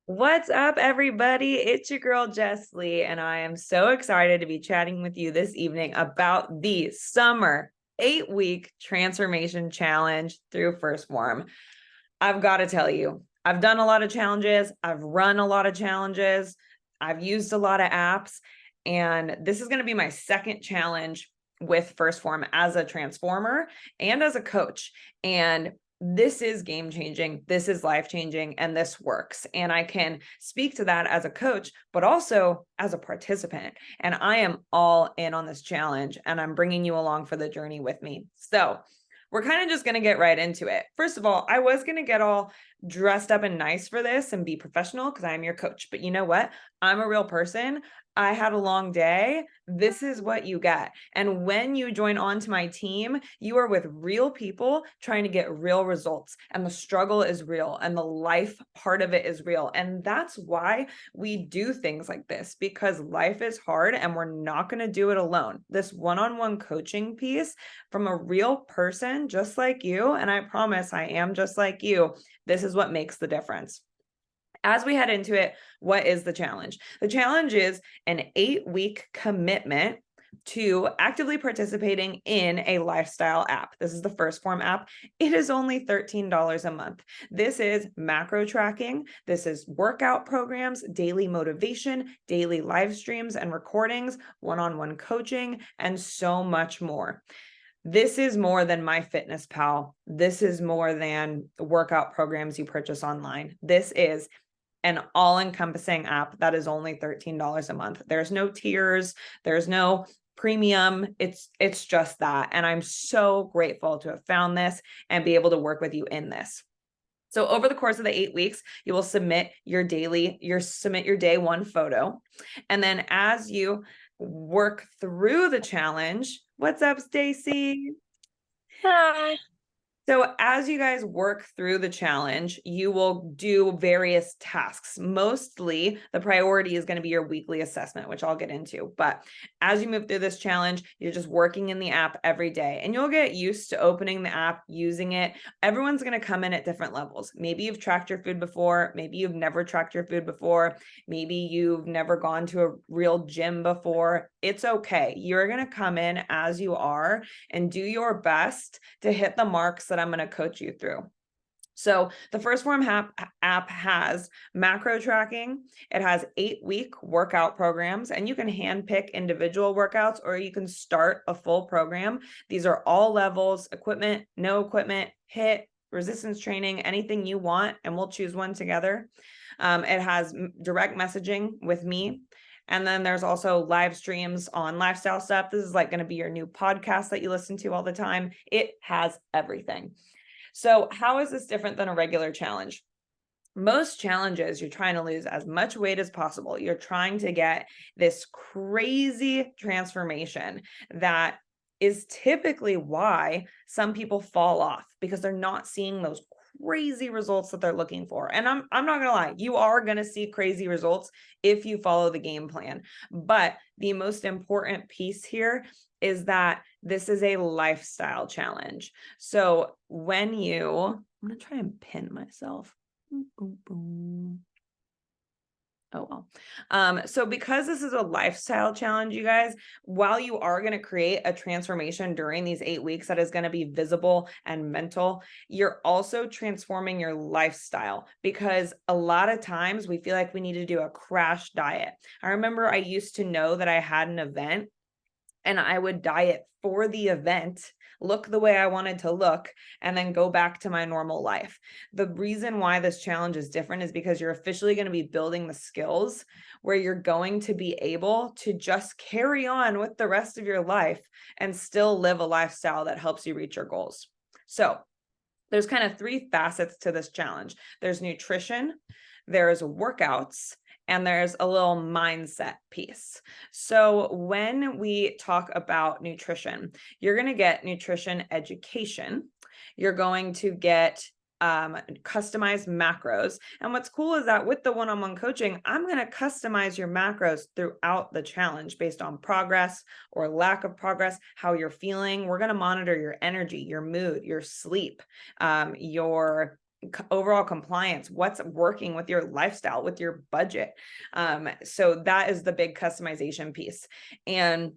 What's up, everybody? It's your girl, Jess Lee, and I am so excited to be chatting with you this evening about the summer 8-week transformation challenge through First Form. I've got to tell you, I've done a lot of challenges, I've run a lot of challenges, I've used a lot of apps, and this is going to be my second challenge with First Form as a transformer and as a coach. And this is game changing, this is life changing, and this works. And I can speak to that as a coach, but also as a participant. And I am all in on this challenge, and I'm bringing you along for the journey with me. So we're kind of just going to get right into it. First of all, I was going to get all dressed up and nice for this and be professional because I'm your coach. But you know what? I'm a real person. I had a long day. This is what you get. And when you join on to my team, you are with real people trying to get real results. And the struggle is real and the life part of it is real. And that's why we do things like this, because life is hard and we're not going to do it alone. This one-on-one coaching piece from a real person just like you, and I promise I am just like you, this is what makes the difference. As we head into it, what is the challenge? The challenge is an 8-week commitment to actively participating in a lifestyle app. This is the First Form app. It is only $13 a month. This is macro tracking. This is workout programs, daily motivation, daily live streams and recordings, one-on-one coaching, and so much more. This is more than MyFitnessPal. This is more than workout programs you purchase online. This is an all-encompassing app that is only $13 a month. There's no tiers, there's no premium. It's just that. And I'm so grateful to have found this and be able to work with you in this. So over the course of the 8 weeks, you will submit your day one photo. And then as you work through the challenge, what's up, Stacy? Hi. So as you guys work through the challenge, you will do various tasks. Mostly the priority is going to be your weekly assessment, which I'll get into. But as you move through this challenge, you're just working in the app every day and you'll get used to opening the app, using it. Everyone's going to come in at different levels. Maybe you've tracked your food before. Maybe you've never tracked your food before. Maybe you've never gone to a real gym before. It's okay. You're going to come in as you are and do your best to hit the marks that I'm going to coach you through. So the First Form app has macro tracking. It has 8-week workout programs, and you can handpick individual workouts or you can start a full program. These are all levels, equipment, no equipment, HIIT, resistance training, anything you want, and we'll choose one together. It has direct messaging with me. And then there's also live streams on lifestyle stuff. This is like going to be your new podcast that you listen to all the time. It has everything. So how is this different than a regular challenge? Most challenges, you're trying to lose as much weight as possible. You're trying to get this crazy transformation that is typically why some people fall off, because they're not seeing those crazy results that they're looking for. And I'm not gonna lie, you are gonna see crazy results if you follow the game plan. But the most important piece here is that this is a lifestyle challenge. So when I'm gonna try and pin myself. Oh, well. So because this is a lifestyle challenge, you guys, while you are going to create a transformation during these 8 weeks that is going to be visible and mental, you're also transforming your lifestyle, because a lot of times we feel like we need to do a crash diet. I remember I used to know that I had an event and I would diet for the event, look the way I wanted to look, and then go back to my normal life. The reason why this challenge is different is because you're officially going to be building the skills where you're going to be able to just carry on with the rest of your life and still live a lifestyle that helps you reach your goals. So there's kind of 3 facets to this challenge. There's nutrition, there's workouts, and there's a little mindset piece. So when we talk about nutrition, you're going to get nutrition education. You're going to get customized macros. And what's cool is that with the one-on-one coaching, I'm going to customize your macros throughout the challenge based on progress or lack of progress, how you're feeling. We're going to monitor your energy, your mood, your sleep, your overall compliance, what's working with your lifestyle, with your budget. So that is the big customization piece. And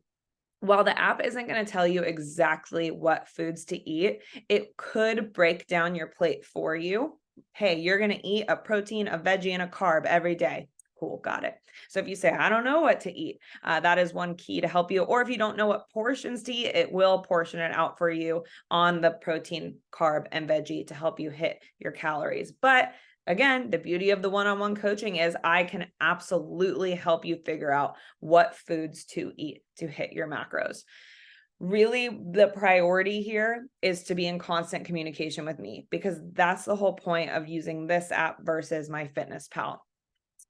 while the app isn't going to tell you exactly what foods to eat, it could break down your plate for you. Hey, you're going to eat a protein, a veggie, and a carb every day. Cool, got it. So if you say, I don't know what to eat, that is one key to help you. Or if you don't know what portions to eat, it will portion it out for you on the protein, carb, and veggie to help you hit your calories. But again, the beauty of the one-on-one coaching is I can absolutely help you figure out what foods to eat to hit your macros. Really, the priority here is to be in constant communication with me, because that's the whole point of using this app versus MyFitnessPal.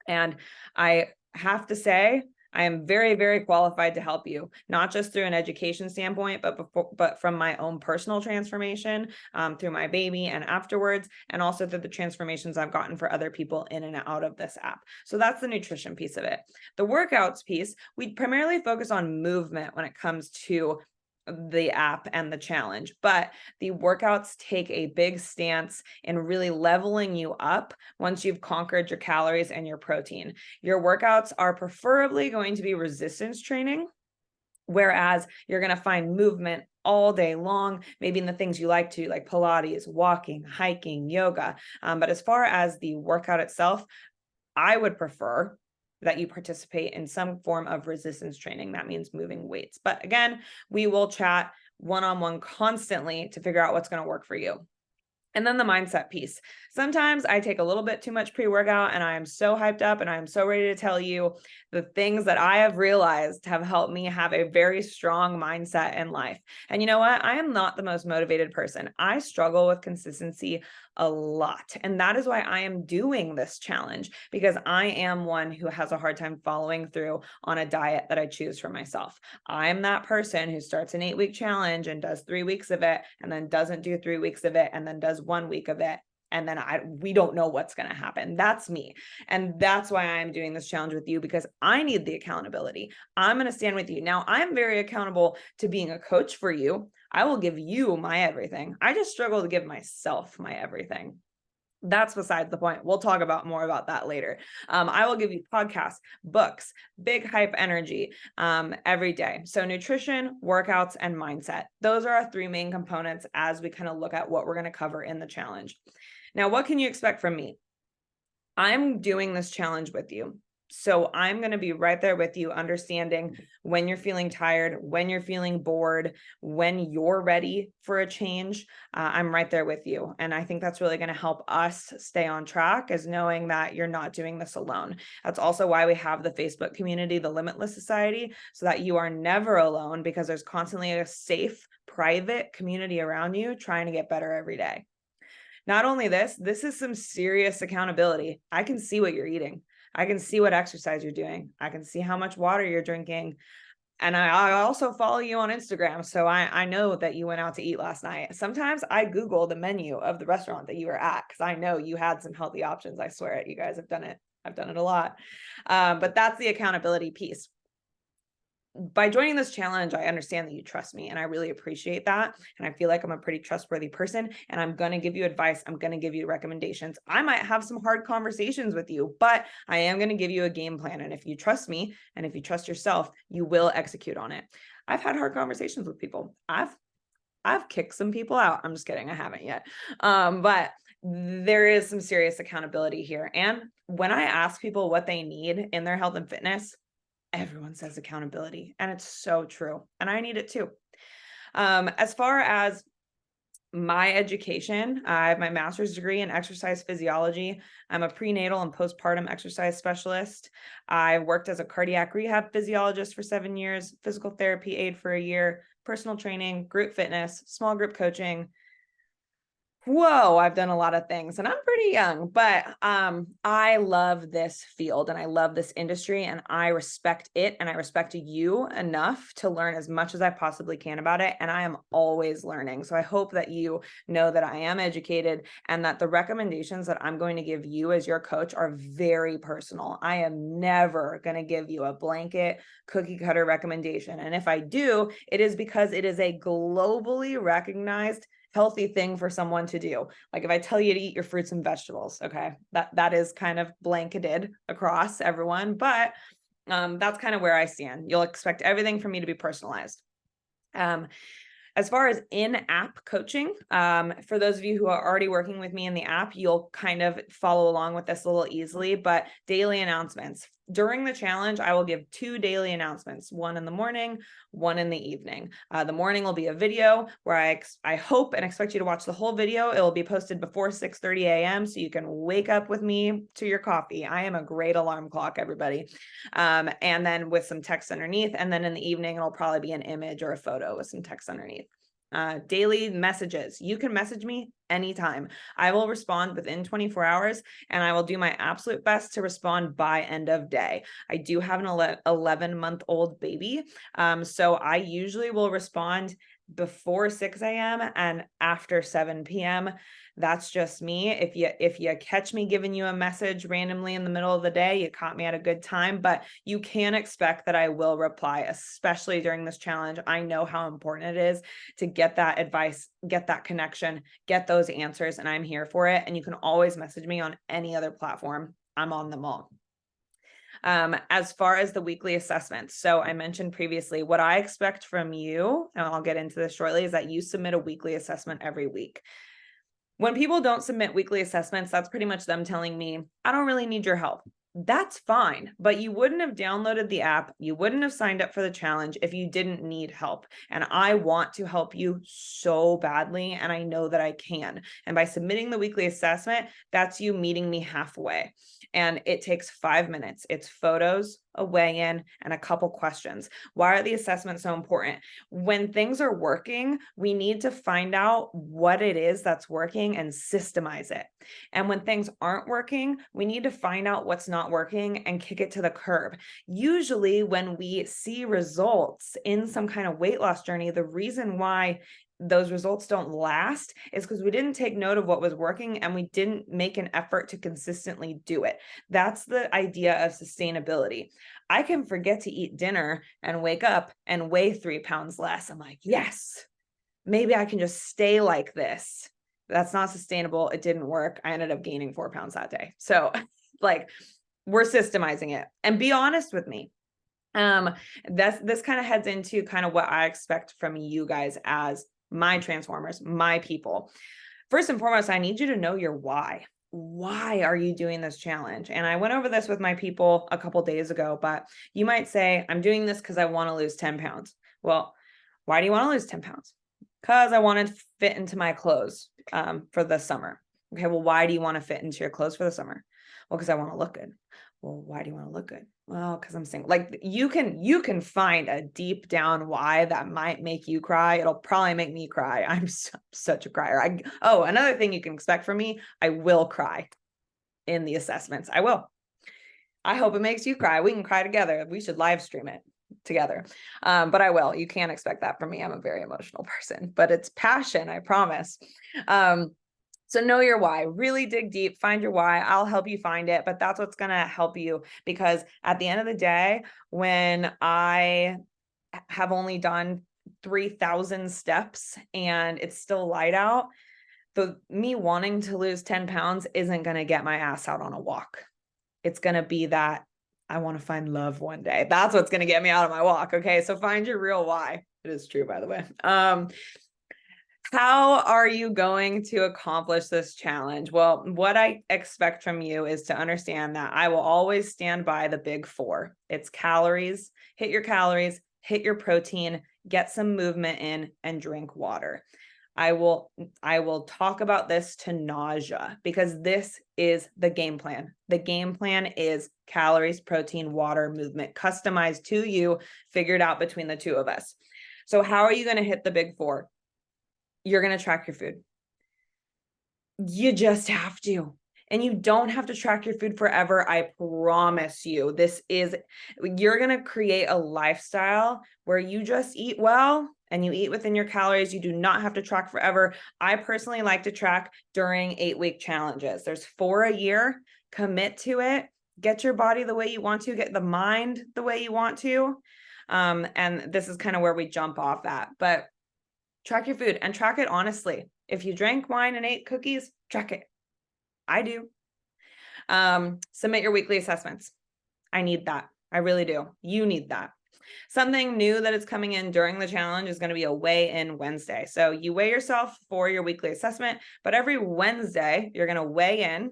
And I have to say, I am very, very qualified to help you, not just through an education standpoint, but from my own personal transformation, through my baby and afterwards, and also through the transformations I've gotten for other people in and out of this app. So that's the nutrition piece of it. The workouts piece, we primarily focus on movement when it comes to the app and the challenge, but the workouts take a big stance in really leveling you up once you've conquered your calories and your protein. Your workouts are preferably going to be resistance training, whereas you're going to find movement all day long, maybe in the things you like to, like Pilates, walking, hiking, yoga. But as far as the workout itself, I would prefer that you participate in some form of resistance training. That means moving weights. But again, we will chat one-on-one constantly to figure out what's going to work for you. And then the mindset piece. Sometimes I take a little bit too much pre-workout and I am so hyped up and I am so ready to tell you the things that I have realized have helped me have a very strong mindset in life. And you know what? I am not the most motivated person. I struggle with consistency a lot. And that is why I am doing this challenge, because I am one who has a hard time following through on a diet that I choose for myself. I'm that person who starts an 8-week challenge and does 3 weeks of it and then doesn't do 3 weeks of it and then does 1 week of it. And then we don't know what's going to happen. That's me. And that's why I'm doing this challenge with you, because I need the accountability. I'm going to stand with you. Now, I'm very accountable to being a coach for you. I will give you my everything. I just struggle to give myself my everything. That's besides the point. We'll talk about more about that later. I will give you podcasts, books, big hype energy every day. So nutrition, workouts, and mindset. Those are our 3 main components as we kind of look at what we're going to cover in the challenge. Now, what can you expect from me? I'm doing this challenge with you. So I'm going to be right there with you, understanding when you're feeling tired, when you're feeling bored, when you're ready for a change. I'm right there with you. And I think that's really going to help us stay on track, is knowing that you're not doing this alone. That's also why we have the Facebook community, the Limitless Society, so that you are never alone, because there's constantly a safe, private community around you trying to get better every day. Not only this is some serious accountability. I can see what you're eating. I can see what exercise you're doing. I can see how much water you're drinking. And I also follow you on Instagram. So I know that you went out to eat last night. Sometimes I Google the menu of the restaurant that you were at, because I know you had some healthy options. I swear it. You guys have done it. I've done it a lot. But that's the accountability piece. By joining this challenge, I understand that you trust me, and I really appreciate that. And I feel like I'm a pretty trustworthy person, and I'm going to give you advice. I'm going to give you recommendations. I might have some hard conversations with you, but I am going to give you a game plan. And if you trust me and if you trust yourself, you will execute on it. I've had hard conversations with people. I've kicked some people out. I'm just kidding. I haven't yet. But there is some serious accountability here. And when I ask people what they need in their health and fitness, everyone says accountability, and it's so true. And I need it too. As far as my education, I have my master's degree in exercise physiology. I'm a prenatal and postpartum exercise specialist. I worked as a cardiac rehab physiologist for 7 years, physical therapy aide for a year, personal training, group fitness, small group coaching. Whoa, I've done a lot of things, and I'm pretty young, but I love this field and I love this industry, and I respect it, and I respect you enough to learn as much as I possibly can about it. And I am always learning. So I hope that you know that I am educated, and that the recommendations that I'm going to give you as your coach are very personal. I am never going to give you a blanket cookie cutter recommendation. And if I do, it is because it is a globally recognized healthy thing for someone to do. Like if I tell you to eat your fruits and vegetables, okay, that is kind of blanketed across everyone, but that's kind of where I stand. You'll expect everything from me to be personalized. As far as in-app coaching, for those of you who are already working with me in the app, you'll kind of follow along with this a little easily, but daily announcements. During the challenge, I will give 2 daily announcements, one in the morning, one in the evening. The morning will be a video where I hope and expect you to watch the whole video. It will be posted before 6:30 a.m. so you can wake up with me to your coffee. I am a great alarm clock, everybody. And then with some text underneath. And then in the evening, it'll probably be an image or a photo with some text underneath. Daily messages. You can message me anytime. I will respond within 24 hours and I will do my absolute best to respond by end of day. I do have an 11-month-old baby. So I usually will respond before 6 a.m. and after 7 p.m. That's just me. If you catch me giving you a message randomly in the middle of the day, you caught me at a good time, but you can expect that I will reply, especially during this challenge. I know how important it is to get that advice, get that connection, get those answers, and I'm here for it. And you can always message me on any other platform. I'm on them all. As far as the weekly assessments, so I mentioned previously, what I expect from you, and I'll get into this shortly, is that you submit a weekly assessment every week. When people don't submit weekly assessments, that's pretty much them telling me, I don't really need your help. That's fine, but you wouldn't have downloaded the app. You wouldn't have signed up for the challenge if you didn't need help. And I want to help you so badly, and I know that I can. And by submitting the weekly assessment, that's you meeting me halfway. And it takes 5 minutes. It's photos, a weigh-in, and a couple questions. Why are the assessments so important? When things are working, we need to find out what it is that's working and systemize it. And when things aren't working, we need to find out what's not working and kick it to the curb. Usually when we see results in some kind of weight loss journey, the reason why those results don't last is because we didn't take note of what was working and we didn't make an effort to consistently do it. That's the idea of sustainability. I can forget to eat dinner and wake up and weigh 3 pounds less. I'm like, yes, maybe I can just stay like this. That's not sustainable. It didn't work. I ended up gaining 4 pounds that day. So like we're systemizing it. And be honest with me. This kind of heads into kind of what I expect from you guys as my transformers, my people. First and foremost, I need you to know your why. Why are you doing this challenge? And I went over this with my people a couple days ago, but you might say, I'm doing this because I want to lose 10 pounds. Well, why do you want to lose 10 pounds? Because I want to fit into my clothes for the summer. Okay, well, why do you want to fit into your clothes for the summer? Well, because I want to look good. Well, why do you want to look good? Well, because I'm single. Like you can find a deep down why that might make you cry. It'll probably make me cry. I'm such a crier. Another thing you can expect from me, I will cry in the assessments. I will. I hope it makes you cry. We can cry together. We should live stream it together. But I will. You can't expect that from me. I'm a very emotional person, but it's passion, I promise. So know your why, really dig deep, find your why. I'll help you find it, but that's what's going to help you, because at the end of the day, when I have only done 3,000 steps and it's still light out, me wanting to lose 10 pounds isn't going to get my ass out on a walk. It's going to be that I want to find love one day. That's what's going to get me out of my walk. Okay. So find your real why. It is true, by the way. How are you going to accomplish this challenge? Well, what I expect from you is to understand that I will always stand by the big 4. It's calories, hit your protein, get some movement in, and drink water. I will talk about this to nausea because this is the game plan. The game plan is calories, protein, water, movement, customized to you, figured out between the two of us. So how are you going to hit the big 4? You're going to track your food. You just have to. And you don't have to track your food forever. I promise you, you're going to create a lifestyle where you just eat well and you eat within your calories. You do not have to track forever. I personally like to track during 8-week challenges. There's 4 a year. Commit to it. Get your body the way you want to, get the mind the way you want to. And this is kind of where we jump off at, but track your food and track it honestly. If you drank wine and ate cookies, track it. I do. Submit your weekly assessments. I need that. I really do. You need that. Something new that is coming in during the challenge is going to be a weigh-in Wednesday. So you weigh yourself for your weekly assessment, but every Wednesday you're going to weigh in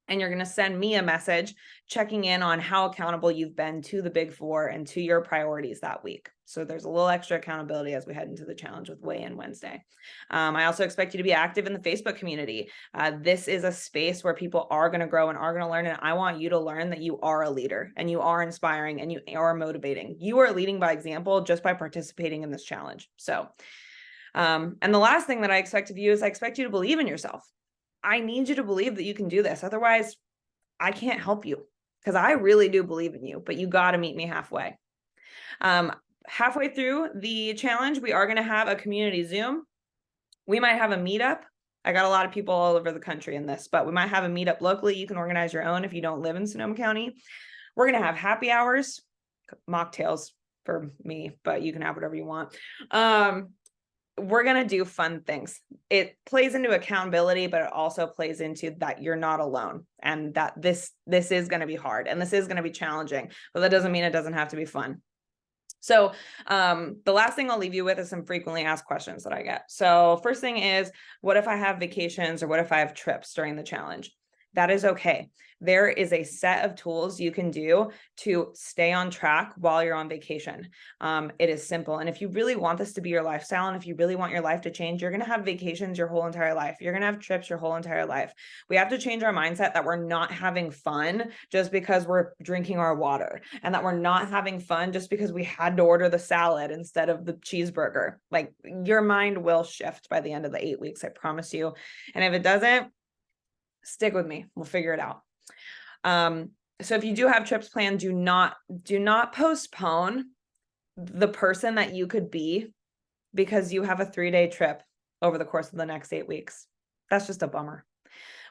and you're going to send me a message checking in on how accountable you've been to the Big Four and to your priorities that week. So there's a little extra accountability as we head into the challenge with Weigh-In Wednesday. I also expect you to be active in the Facebook community. This is a space where people are going to grow and are going to learn. And I want you to learn that you are a leader and you are inspiring and you are motivating. You are leading by example just by participating in this challenge. So, and the last thing that I expect of you is I expect you to believe in yourself. I need you to believe that you can do this. Otherwise, I can't help you because I really do believe in you, but you got to meet me halfway. Halfway through the challenge, we are going to have a community Zoom. We might have a meetup. I got a lot of people all over the country in this, but we might have a meetup locally. You can organize your own if you don't live in Sonoma County. We're going to have happy hours, mocktails for me, but you can have whatever you want. We're going to do fun things. It plays into accountability, but it also plays into that you're not alone and that this is going to be hard and this is going to be challenging, but that doesn't mean it doesn't have to be fun. So the last thing I'll leave you with is some frequently asked questions that I get. So first thing is, what if I have vacations or what if I have trips during the challenge? That is okay. There is a set of tools you can do to stay on track while you're on vacation. It is simple. And if you really want this to be your lifestyle, and if you really want your life to change, you're going to have vacations your whole entire life. You're going to have trips your whole entire life. We have to change our mindset that we're not having fun just because we're drinking our water, and that we're not having fun just because we had to order the salad instead of the cheeseburger. Like, your mind will shift by the end of the 8 weeks, I promise you. And if it doesn't, stick with me. We'll figure it out. So if you do have trips planned, do not postpone the person that you could be because you have a 3-day trip over the course of the next 8 weeks. That's just a bummer.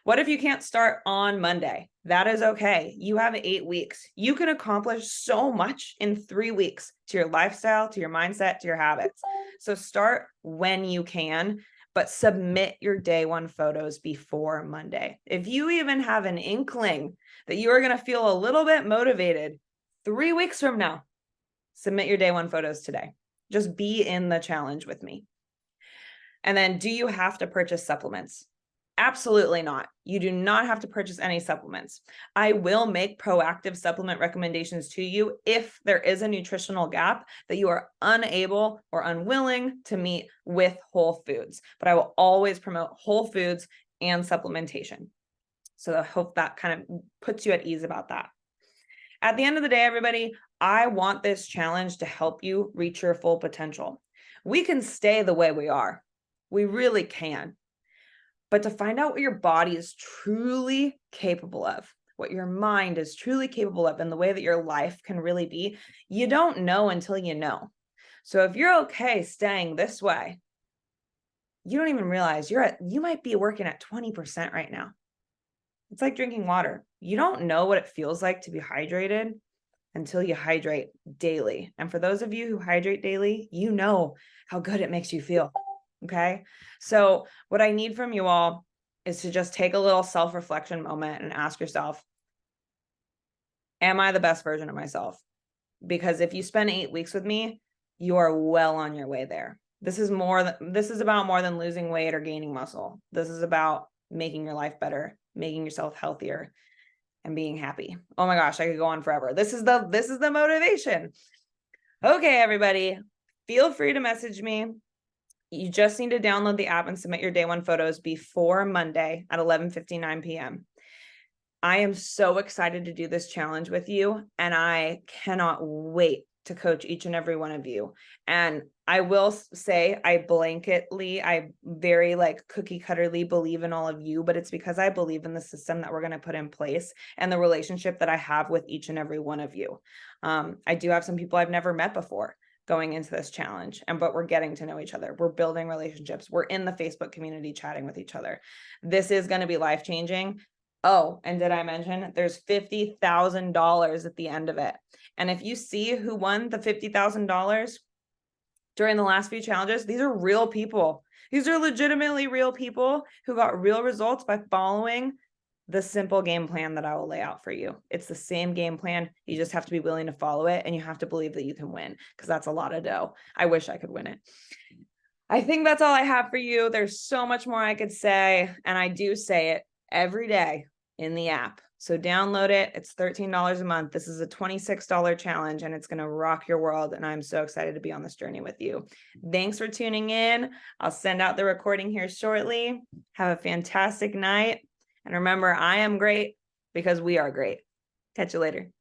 What if you can't start on Monday? That is okay. You have 8 weeks. You can accomplish so much in 3 weeks to your lifestyle, to your mindset, to your habits. So start when you can, but submit your day one photos before Monday. If you even have an inkling that you are going to feel a little bit motivated 3 weeks from now, submit your day one photos today. Just be in the challenge with me. And then, do you have to purchase supplements? Absolutely not. You do not have to purchase any supplements. I will make proactive supplement recommendations to you if there is a nutritional gap that you are unable or unwilling to meet with whole foods. But I will always promote whole foods and supplementation. So I hope that kind of puts you at ease about that. At the end of the day, everybody, I want this challenge to help you reach your full potential. We can stay the way we are. We really can. But to find out what your body is truly capable of, what your mind is truly capable of, and the way that your life can really be, you don't know until you know. So if you're okay staying this way, you don't even realize you might be working at 20% right now. It's like drinking water. You don't know what it feels like to be hydrated until you hydrate daily. And for those of you who hydrate daily, you know how good it makes you feel. Okay. So what I need from you all is to just take a little self-reflection moment and ask yourself, am I the best version of myself? Because if you spend 8 weeks with me, you are well on your way there. This is about more than losing weight or gaining muscle. This is about making your life better, making yourself healthier, and being happy. Oh my gosh, I could go on forever. This is the motivation. Okay, everybody, feel free to message me. You just need to download the app and submit your day one photos before Monday at 11:59 p.m. I am so excited to do this challenge with you, and I cannot wait to coach each and every one of you. And I will say, I very cookie cutterly believe in all of you, but it's because I believe in the system that we're going to put in place and the relationship that I have with each and every one of you. I do have some people I've never met before going into this challenge, but we're getting to know each other. We're building relationships. We're in the Facebook community chatting with each other. This is going to be life-changing. Oh, and did I mention there's $50,000 at the end of it? And if you see who won the $50,000, during the last few challenges, these are real people. These are legitimately real people who got real results by following the simple game plan that I will lay out for you. It's the same game plan. You just have to be willing to follow it, and you have to believe that you can win, because that's a lot of dough. I wish I could win it. I think that's all I have for you. There's so much more I could say, and I do say it every day in the app. So download it. It's $13 a month. This is a $26 challenge, and it's going to rock your world. And I'm so excited to be on this journey with you. Thanks for tuning in. I'll send out the recording here shortly. Have a fantastic night. And remember, I am great because we are great. Catch you later.